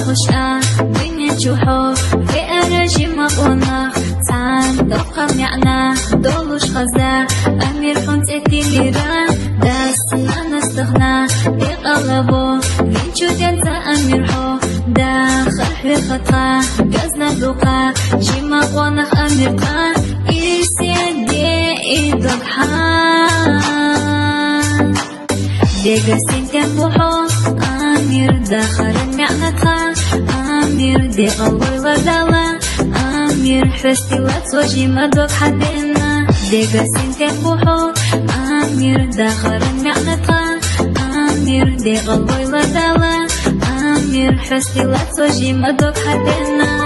غشا بين جوحو في أراجي مقونا سان دوخا معنا دولوش غزا أمير حنت اتليران داس أنا استغنى بقلبو بنشو دلتا أمير حو داخل حقيقة قزنا دوقا جي مقونا أمير قان إيسي دي إيدوك حان ديقا سنتين بوحو أمير داخل معناتها أمير دي قلبي وردالا أمير حرستي واتوجي مدوك حدينا ديقا سنتين بوحو أمير داخل معناتها أمير دي قلبي وردالا أمير حرستي واتوجي مدوك حدينا